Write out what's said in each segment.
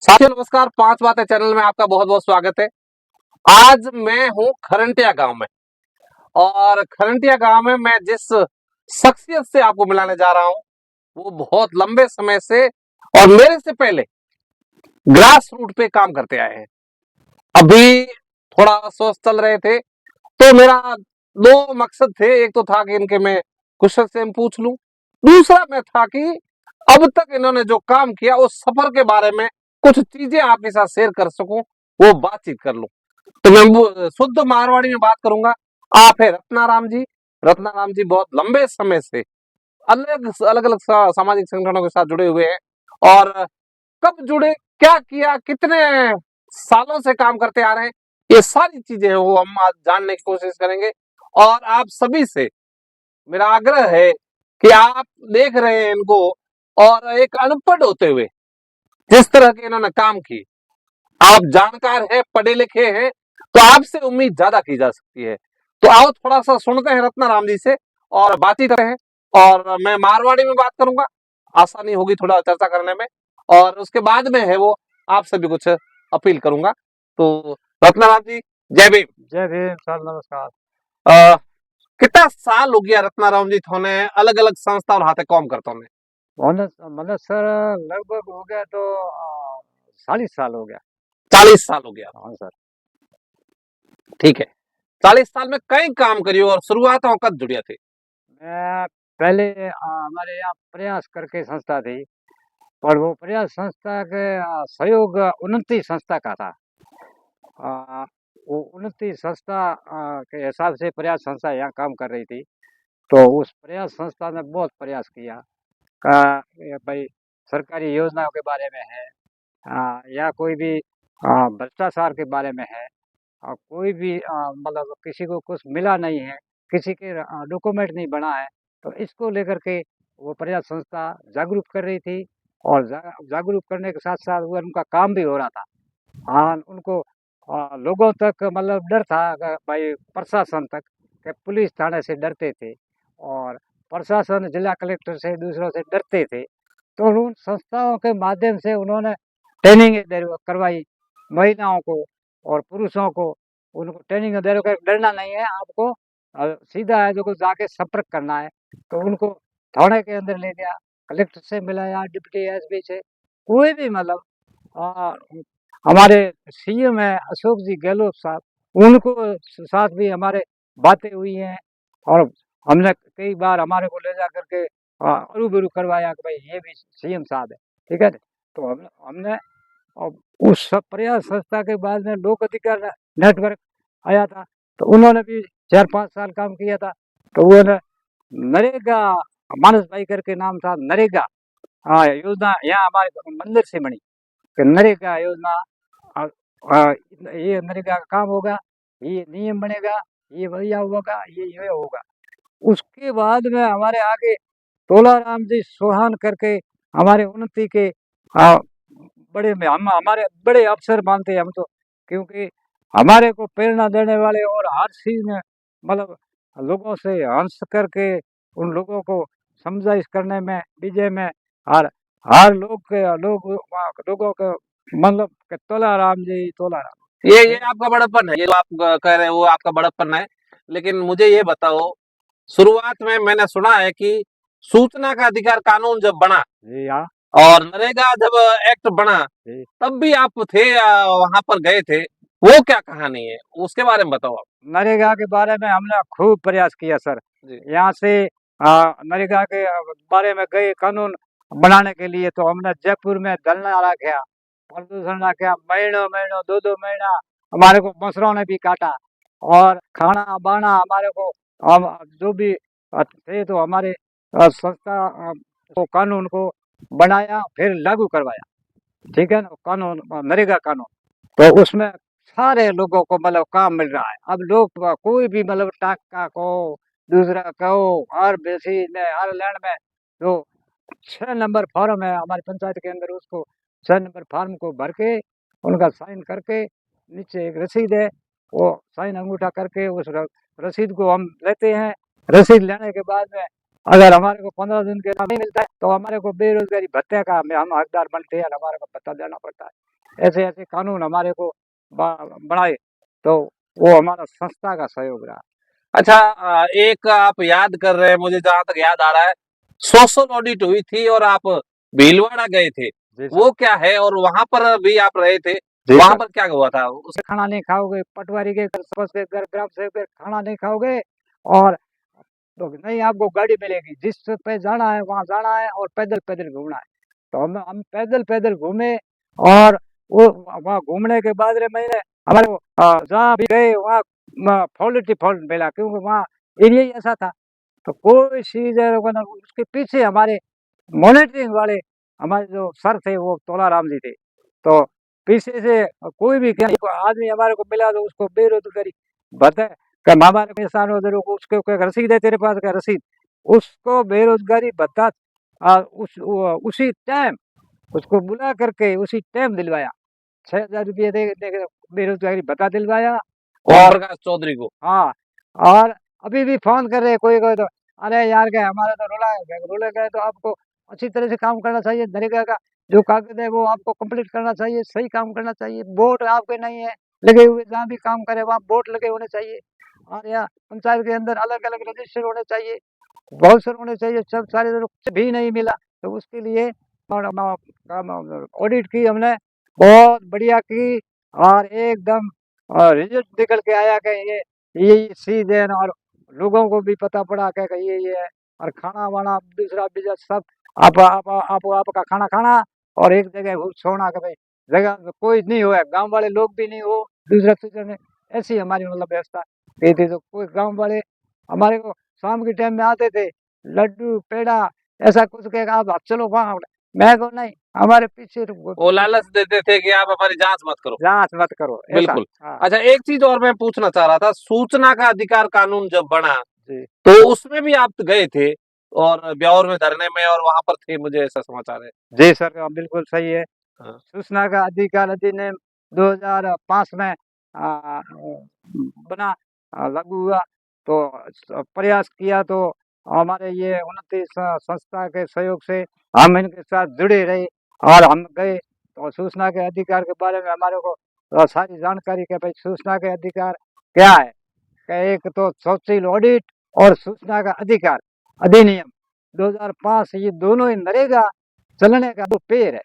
साथियों नमस्कार। पांच बातें चैनल में आपका बहुत बहुत स्वागत है। आज मैं हूं खरंटिया गांव में और खरंटिया गांव में मैं जिस शख्सियत से आपको मिलाने जा रहा हूं वो बहुत लंबे समय से और मेरे से पहले ग्रास रूट पे काम करते आए हैं। अभी थोड़ा अस्वस्थ चल रहे थे तो मेरा दो मकसद थे। एक तो था कि इनके मैं कुशल से पूछ लूं, दूसरा मैं था कि अब तक इन्होंने जो काम किया उस सफर के बारे में कुछ चीजें आपके साथ शेयर कर सकूं, वो बातचीत कर लूं। तो मैं शुद्ध मारवाड़ी में बात करूंगा। आप है रत्नाराम जी। रत्नाराम जी बहुत लंबे समय से अलग अलग अलग सामाजिक संगठनों के साथ जुड़े हुए हैं और कब जुड़े, क्या किया, कितने सालों से काम करते आ रहे हैं, ये सारी चीजें वो हम आज जानने की कोशिश करेंगे। और आप सभी से मेरा आग्रह है कि आप देख रहे हैं इनको और एक अनपढ़ होते हुए जिस तरह के इन्होंने काम किए, आप जानकार हैं, पढ़े लिखे हैं, तो आपसे उम्मीद ज्यादा की जा सकती है। तो आओ थोड़ा सा सुनते हैं रत्नाराम जी से और बातचीत करते हैं। और मैं मारवाड़ी में बात करूंगा, आसानी होगी थोड़ा चर्चा करने में। और उसके बाद में है वो आपसे भी कुछ अपील करूंगा। तो रत्नाराम जी, जय भीम। जय भीम सर, नमस्कार। अ, कितना साल हो गया रत्नाराम जी थोने अलग अलग संस्था और हाथे काम करता हूँ? मतलब सर, लगभग हो गया तो 40 साल हो गया। 40 साल हो गया। हाँ सर। ठीक है। 40 साल में कई काम करियो और शुरुआत कब जुड़िया थे? मैं पहले हमारे यहाँ प्रयास करके संस्था थी, पर वो प्रयास संस्था के सहयोग उन्नति संस्था का था। आ, वो उन्नति संस्था के हिसाब से प्रयास संस्था यहाँ काम कर रही थी। तो उस प्रयास संस्था ने बहुत प्रयास किया ये भाई सरकारी योजनाओं के बारे में है, या कोई भी भ्रष्टाचार के बारे में है, कोई भी मतलब किसी को कुछ मिला नहीं है, किसी के डॉक्यूमेंट नहीं बना है, तो इसको लेकर के वो प्रयास संस्था जागरूक कर रही थी। और जागरूक करने के साथ साथ वो उनका काम भी हो रहा था। हाँ, उनको लोगों तक मतलब डर था भाई प्रशासन तक, कि पुलिस थाने से डरते थे और प्रशासन जिला कलेक्टर से दूसरों से डरते थे। तो उन संस्थाओं के माध्यम से उन्होंने ट्रेनिंग करवाई महिलाओं को और पुरुषों को। उनको ट्रेनिंग दे रहे डरना नहीं है आपको, सीधा है जो को जाके संपर्क करना है। तो उनको थाने के अंदर ले गया, कलेक्टर से मिलाया, डिप्टी एसपी से, कोई भी मतलब हमारे सीएम है अशोक जी गहलोत साहब, उनको साथ भी हमारे बातें हुई हैं। और हमने कई बार हमारे को ले जा करके रूबरू करवाया कि भाई ये भी सीएम साहब है, ठीक है। तो हमने हमने अब उस सब प्रयास संस्था के बाद में लोक अधिकार नेटवर्क आया था, तो उन्होंने भी 4-5 साल काम किया था। तो वो नरेगा, मानस भाई करके नाम था, नरेगा योजना यहाँ हमारे मंदिर से बनी कि नरेगा योजना, अ, ये नरेगा का काम होगा, ये नियम बनेगा, ये बढ़िया होगा, ये होगा। उसके बाद में हमारे आगे तोलाराम जी सोहान करके हमारे उन्नति के आ, बड़े में हम हमारे बड़े अफसर मानते हैं हम तो, क्योंकि हमारे को प्रेरणा देने वाले और हर चीज में मतलब लोगों से हंस करके उन लोगों को समझाइश करने में, विजय में हर हर लोगों को मतलब कि तोलाराम जी तोलाराम। ये आपका बड़प्पन है, ये जो आप कह रहे हो वो आपका बड़प्पन है। लेकिन मुझे ये बताओ, शुरुआत में मैंने सुना है कि सूचना का अधिकार कानून जब बना जी हाँ। और नरेगा जब एक्ट बना जी। तब भी आप थे वहां पर गए थे, वो क्या कहानी है उसके बारे में बताओ आप। नरेगा के बारे में हमने खूब प्रयास किया सर। जी। यहाँ से नरेगा के बारे में गए कानून बनाने के लिए, तो हमने जयपुर में धरना रखा, प्रदूषण रखा, महीनों महीनों 2-2 महीना हमारे को मसरों ने भी काटा। और खाना बाना हमारे को हम जो भी थे तो हमारे संस्था को कानून को बनाया, फिर लागू करवाया, ठीक है ना, कानून नरेगा कानून। तो उसमें सारे लोगों को मतलब काम मिल रहा है। अब लोग कोई भी मतलब टाका को दूसरा कहो, हर बेसी में हर लैंड में जो 6 नंबर फॉर्म है हमारी पंचायत के अंदर, उसको 6 नंबर फॉर्म को भर के उनका साइन करके नीचे एक रसीद है, वो साइन अंगूठा करके उस रसीद को हम लेते हैं। रसीद लेने के बाद में अगर हमारे को 15 दिन के नहीं मिलता है तो हमारे को बेरोजगारी भत्ते का हम हकदार बनते हैं और हमारे को भत्ता देना पड़ता है। ऐसे ऐसे कानून हमारे को बनाए तो वो हमारा संस्था का सहयोग रहा। अच्छा, एक आप याद कर रहे हैं, मुझे जहां तक याद आ रहा है, सोशल ऑडिट हुई थी और आप भीलवाड़ा गए थे, जी सर। वो क्या है? और वहां पर भी आप रहे थे, जी वहां सर। पर क्या हुआ था उस? खाना नहीं खाओगे, पटवारी के घर, सरपंच के घर, ग्राम सेवक के खाना नहीं खाओगे और तो नहीं आपको गाड़ी मिलेगी, जिस पे जाना है वहां जाना है और पैदल पैदल घूमना है। तो हम पैदल पैदल घूमे और वो वहाँ घूमने के बाद रे मैंने हमारे को जहाँ भी गए वहाँ फॉल्ट ही फॉल्ट मिला, क्योंकि वहाँ एरिया ही ऐसा था। तो कोई चीज है वो ना, उसके पीछे हमारे मॉनिटरिंग वाले हमारे जो सर थे वो तोलाराम जी थे। तो पीछे से कोई भी आदमी हमारे को मिला तो उसको बेरोजगारी भत्ता का हमारे किसान उधर उसके कोई रसीद है तेरे पास, का रसीद, उसको बेरोजगारी भत्ता उसी टाइम उसको बुला करके उसी टाइम दिलवाया। 6,000 रुपये दे के बेरोजगारी भत्ता दिलवाया। ओम और प्रकाश चौधरी को? हाँ, और अभी भी फोन कर रहे कोई कोई तो, अरे यार क्या हमारा तो रोला गए तो आपको अच्छी तरह से काम करना चाहिए, नरेगा का जो कागज है वो आपको कंप्लीट करना चाहिए, सही काम करना चाहिए, वोट आपके नहीं है लगे हुए, जहाँ भी काम करे वहाँ वोट लगे होने चाहिए, और यहाँ पंचायत के अंदर अलग अलग रजिस्टर होने चाहिए, बाउंसर होने चाहिए, सब सारे लोग कुछ भी नहीं मिला। तो उसके लिए ऑडिट की हमने, बहुत बढ़िया की, और एकदम रिजल्ट निकल के आया कि ये चीज है ना, और लोगों को भी पता पड़ा कि ये है। और खाना वाना दूसरा बिजनेस सब आपका खाना खाना और एक जगह छोड़ना कि भाई जगह कोई नहीं हो, गांव वाले लोग भी नहीं हो दूसरा तीसरा में, ऐसी हमारी मतलब व्यवस्था की थी। तो कोई गांव वाले हमारे को शाम के टाइम में आते थे, लड्डू पेड़ा ऐसा कुछ कहेगा आप चलो वहाँ, मैं को नहीं, हमारे पीछे वो लालच देते थे कि आप हमारी जांच मत करो। जांच मत करो ऐसा। बिल्कुल। हाँ अच्छा, एक चीज और मैं पूछना चाह रहा था, सूचना का अधिकार कानून जब बना जी। तो उसमें भी आप गए थे और ब्यावर में धरने में, और वहां पर थे, मुझे ऐसा समाचार है। जी सर, बिल्कुल सही है। हाँ। सूचना का अधिकार अधिनियम 2005 में बना, लागू हुआ, तो प्रयास किया, तो हमारे ये उन्नति संस्था के सहयोग से हम इनके साथ जुड़े रहे और हम गए तो सूचना के अधिकार के बारे में हमारे को सारी जानकारी के भाई सूचना के अधिकार क्या है, कि एक तो सोशल ऑडिट और सूचना का अधिकार अधिनियम 2005, ये दोनों ही नरेगा चलने का दो पैर है।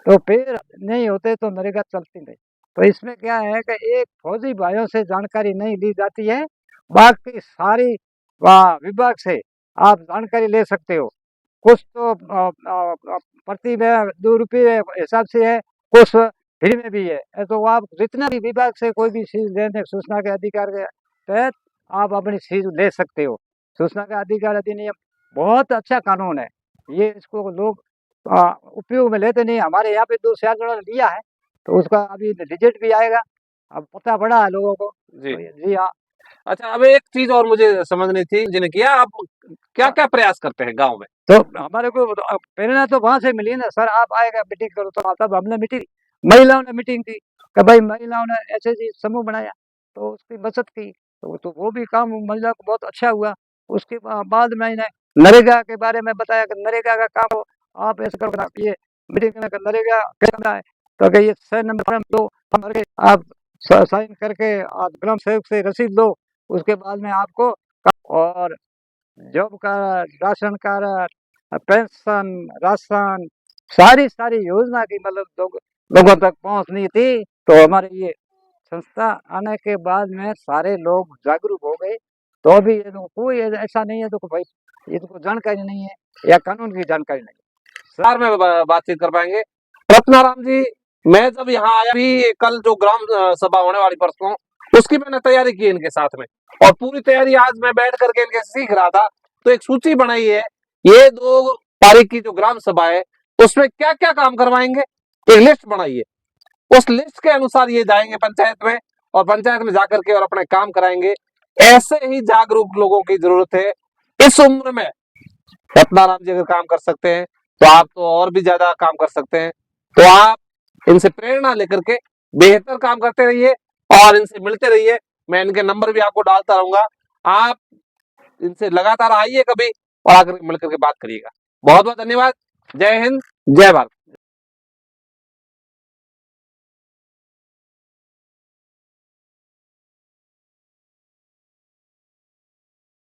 तो पैर नहीं होते तो नरेगा चलती नहीं। तो इसमें क्या है कि एक फौजी भाइयों से जानकारी नहीं ली जाती है, बाकी सारी विभाग से आप जानकारी ले सकते हो। कुछ तो प्रति में 2 रुपये हिसाब से है, कुछ फ्री में भी है। तो आप जितना भी विभाग से कोई भी चीज लेने सूचना के अधिकार के तहत आप अपनी चीज ले सकते हो। सूचना का अधिकार अधिनियम बहुत अच्छा कानून है, ये इसको लोग उपयोग में लेते नहीं। हमारे यहाँ पे 2 4 जनों ने लिया है, तो उसका अभी रिजल्ट भी आएगा, अब पता पड़ा है लोगों को। जी। तो जी हाँ। अच्छा, अब एक चीज और मुझे समझनी थी, जिन्हें किया आप क्या क्या प्रयास करते हैं गांव में? तो हमारे को तो प्रेरणा तो वहां से मिली ना सर, आप आएगा मीटिंग करो, तो तब हमने मीटिंग, महिलाओं ने मीटिंग की कि भाई महिलाओं ने ऐसे जी समूह बनाया, तो उसकी बचत की, तो वो भी काम महिला को बहुत अच्छा हुआ। उसके बाद मैंने नरेगा के बारे में बताया कि नरेगा का काम हो, आप ऐसे करो ना, ये मीटिंग में नरेगा क्या करना है, तो कि ये 6 नंबर फॉर्म दो, फॉर्म भर के आप साइन करके आप ग्राम सेवक से रसीद लो, उसके बाद में आपको, और job card, ration card, pension, ration, सारी सारी योजना की मतलब लोगों तक पहुंचनी थी। तो हमारे ये संस्था आने के बाद में सारे लोग जागरूक हो गए। तो अभी ये तो कोई ऐसा नहीं है तो भाई ये तो जानकारी नहीं है या कानून की जानकारी नहीं सर में बातचीत कर पाएंगे। रत्नाराम जी, मैं जब यहाँ आया भी, कल जो ग्राम सभा होने वाली परसों, उसकी मैंने तैयारी की इनके साथ में, और पूरी तैयारी आज मैं बैठ करके इनके सीख रहा था। तो एक सूची बनाई है, ये 2 तारीख की जो ग्राम सभा है उसमें क्या क्या काम करवाएंगे, एक लिस्ट बनाई है। उस लिस्ट के अनुसार ये जाएंगे पंचायत में, और पंचायत में जाकर के और अपने काम कराएंगे। ऐसे ही जागरूक लोगों की जरूरत है इस उम्र में। रत्नाराम जी अगर काम कर सकते हैं तो आप तो और भी ज्यादा काम कर सकते हैं। तो आप इनसे प्रेरणा लेकर के बेहतर काम करते रहिए और इनसे मिलते रहिए। मैं इनके नंबर भी आपको डालता रहूंगा, आप इनसे लगातार आइए कभी, और आकर मिलकर के बात करिएगा। बहुत बहुत धन्यवाद। जय हिंद, जय भारत।